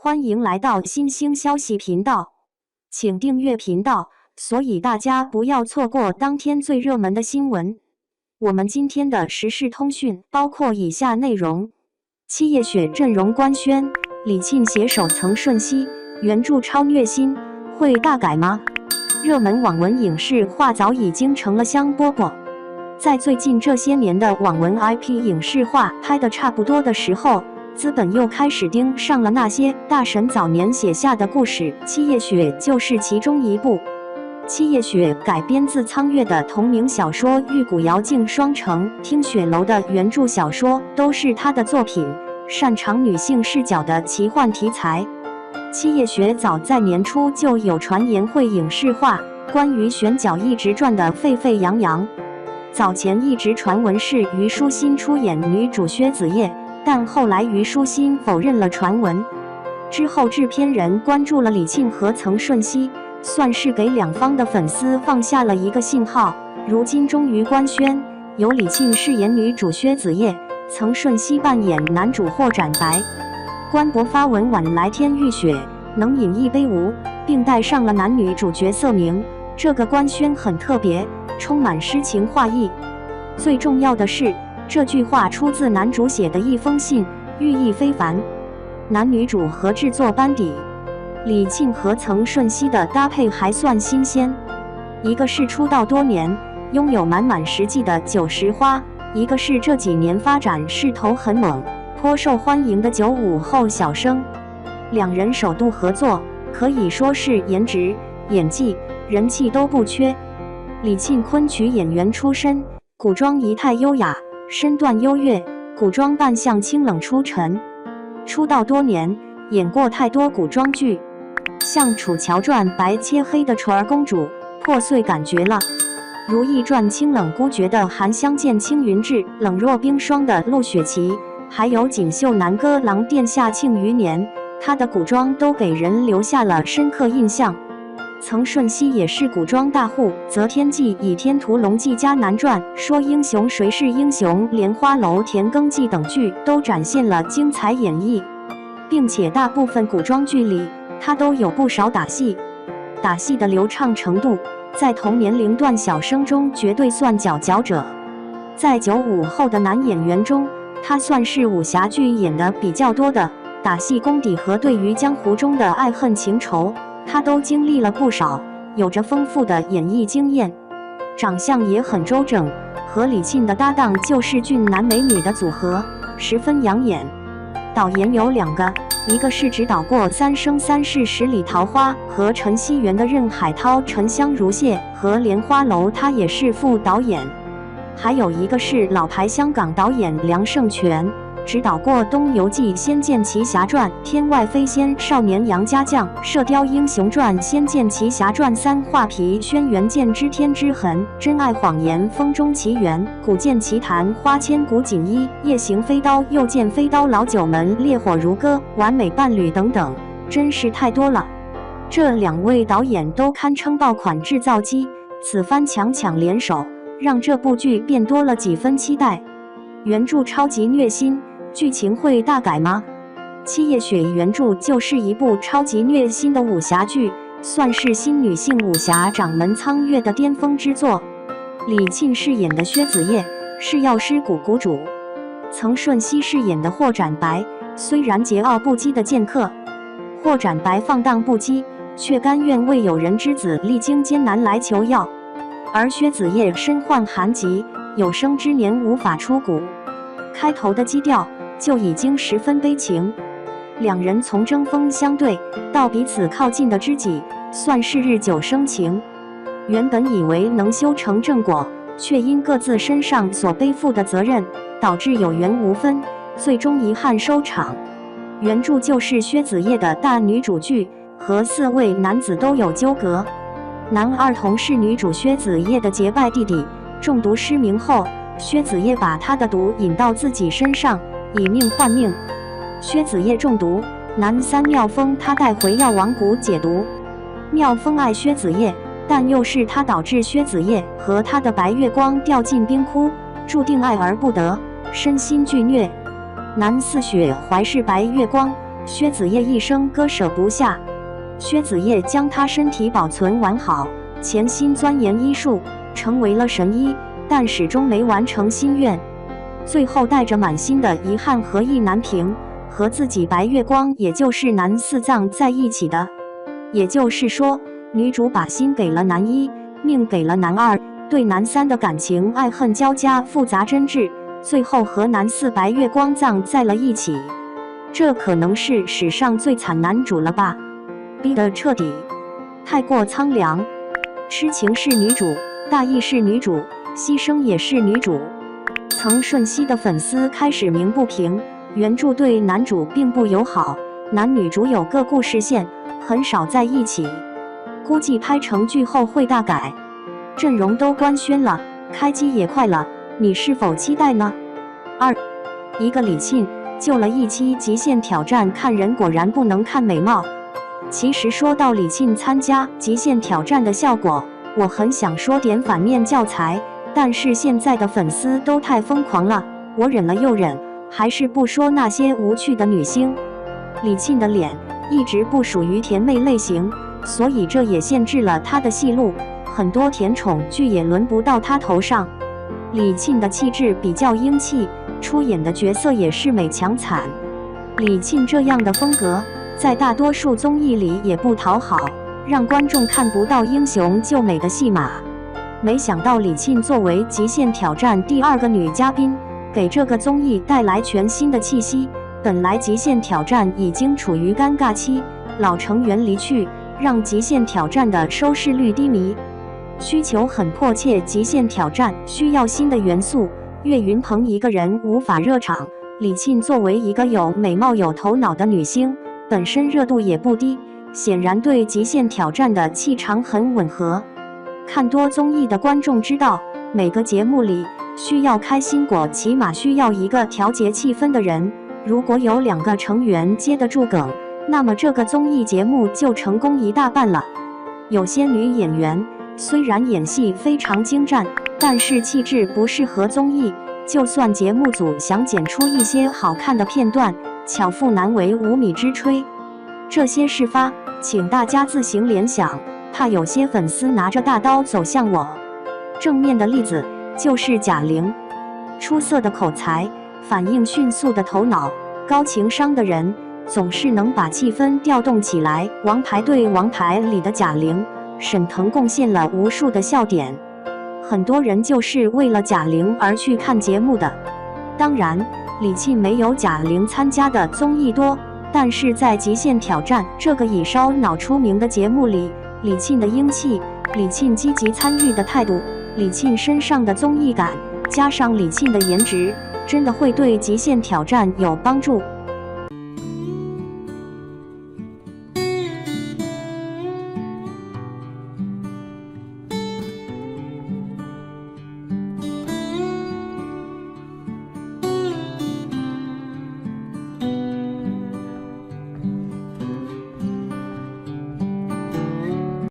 欢迎来到新兴消息频道，请订阅频道，所以大家不要错过当天最热门的新闻。我们今天的时事通讯包括以下内容：七叶雪阵容官宣，李沁携手曾舜晞，原著超虐心，会大改吗？热门网文影视化早已经成了香饽饽。在最近这些年的网文 IP 影视化拍得差不多的时候，资本又开始盯上了那些大神早年写下的故事，七叶雪就是其中一部。七叶雪改编自苍月的同名小说《玉骨遥镜双城》，听雪楼的原著小说都是他的作品，擅长女性视角的奇幻题材。七叶雪早在年初就有传言会影视化，关于玄角一直传的沸沸扬扬。早前一直传闻是虞书欣出演女主薛子叶，但后来虞书欣否认了传闻。之后制片人关注了李沁和曾舜晞，算是给两方的粉丝放下了一个信号。如今终于官宣，由李沁饰演女主薛子叶，曾舜晞扮演男主霍展白。官博发文晚来天欲雪，能饮一杯无，并带上了男女主角色名。这个官宣很特别，充满诗情画意。最重要的是，这句话出自男主写的一封信，寓意非凡。男女主和制作班底，李沁和曾舜晞的搭配还算新鲜，一个是出道多年，拥有满满实际的90花，一个是这几年发展势头很猛，颇受欢迎的95后小生。两人首度合作，可以说是颜值、演技、人气都不缺。李沁昆曲演员出身，古装仪态优雅，身段优越，古装扮相清冷出尘。出道多年，演过太多古装剧，像《楚乔传》白切黑的楚儿公主，破碎感觉了；《如懿传》清冷孤绝的韩湘见青云志，冷若冰霜的陆雪琪，还有《锦绣男歌郎殿下庆余年》，她的古装都给人留下了深刻印象。曾舜晞也是古装大户，则天记倚天屠龙记迦南传、说英雄谁是英雄、莲花楼田耕记等剧都展现了精彩演绎，并且大部分古装剧里他都有不少打戏，打戏的流畅程度在同年龄段小生中绝对算佼佼者。在95后的男演员中，他算是武侠剧演的比较多的，打戏功底和对于江湖中的爱恨情仇他都经历了不少，有着丰富的演艺经验，长相也很周正，和李沁的搭档就是俊男美女的组合，十分养眼。导演有两个，一个是指导过《三生三世十里桃花》和陈希元的任海涛、沉香如屑和《莲花楼》，他也是副导演；还有一个是老牌香港导演梁圣权，指导过《东游记》《仙剑奇侠传》《天外飞仙》《少年杨家将》《射雕英雄传》《仙剑奇侠传3》《画皮》《轩辕剑之天之痕》《真爱谎言》《风中奇缘》《古剑奇谭》《花千骨锦衣》《夜行飞刀》《又见飞刀》《老九门》《烈火如歌》《完美伴侣》等等，真是太多了。这两位导演都堪称爆款制造机，此番强联手，让这部剧变多了几分期待。原著超级虐心，剧情会大改吗？七叶雪原著就是一部超级虐心的武侠剧，算是新女性武侠掌门苍月的巅峰之作。李沁饰演的薛子叶是药师谷谷主，曾舜晞饰演的霍展白虽然桀骜不羁的剑客，霍展白放荡不羁，却甘愿为友人之子历经艰难来求药，而薛子叶身患寒疾，有生之年无法出谷。开头的基调就已经十分悲情，两人从针锋相对到彼此靠近的知己，算是日久生情。原本以为能修成正果，却因各自身上所背负的责任，导致有缘无分，最终遗憾收场。原著就是薛子叶的大女主剧，和4位男子都有纠葛。男二同是女主薛子叶的结拜弟弟，中毒失明后，薛子叶把他的毒引到自己身上，以命换命。薛子叶中毒，男三妙风他带回药王谷解毒。妙风爱薛子叶，但又是他导致薛子叶和他的白月光掉进冰窟，注定爱而不得，身心俱虐。男四雪怀是白月光，薛子业一生割舍不下。薛子业将他身体保存完好，潜心钻研医术，成为了神医，但始终没完成心愿。最后带着满心的遗憾和意难平，和自己白月光也就是男四藏在一起的。也就是说，女主把心给了男一，命给了男二，对男三的感情爱恨交加，复杂真挚，最后和男四白月光葬在了一起。这可能是史上最惨男主了吧，逼得彻底，太过苍凉。痴情是女主，大义是女主，牺牲也是女主。曾瞬息的粉丝开始鸣不平，原著对男主并不友好，男女主有个故事线，很少在一起，估计拍成剧后会大改。阵容都官宣了，开机也快了，你是否期待呢？2. 一个李沁救了一期极限挑战，看人果然不能看美貌。其实说到李沁参加极限挑战的效果，我很想说点反面教材，但是现在的粉丝都太疯狂了，我忍了又忍，还是不说那些无趣的女星。李沁的脸一直不属于甜妹类型，所以这也限制了她的戏路，很多甜宠剧也轮不到她头上。李沁的气质比较英气，出演的角色也是美强惨。李沁这样的风格在大多数综艺里也不讨好，让观众看不到英雄救美的戏码。没想到李沁作为极限挑战第2个女嘉宾，给这个综艺带来全新的气息。本来极限挑战已经处于尴尬期，老成员离去，让极限挑战的收视率低迷。需求很迫切，极限挑战需要新的元素，岳云鹏一个人无法热场。李沁作为一个有美貌有头脑的女星，本身热度也不低，显然对极限挑战的气场很吻合。看多综艺的观众知道，每个节目里需要开心果，起码需要一个调节气氛的人。如果有2个成员接得住梗，那么这个综艺节目就成功一大半了。有些女演员虽然演戏非常精湛，但是气质不适合综艺，就算节目组想剪出一些好看的片段，巧妇难为无米之炊。这些事发，请大家自行联想，怕有些粉丝拿着大刀走向我。正面的例子就是贾玲，出色的口才，反应迅速的头脑，高情商的人，总是能把气氛调动起来。王牌对王牌里的贾玲，沈腾贡献了无数的笑点，很多人就是为了贾玲而去看节目的。当然，李沁没有贾玲参加的综艺多，但是在极限挑战这个以烧脑出名的节目里，李沁的英气，李沁积极参与的态度，李沁身上的综艺感，加上李沁的颜值，真的会对极限挑战有帮助。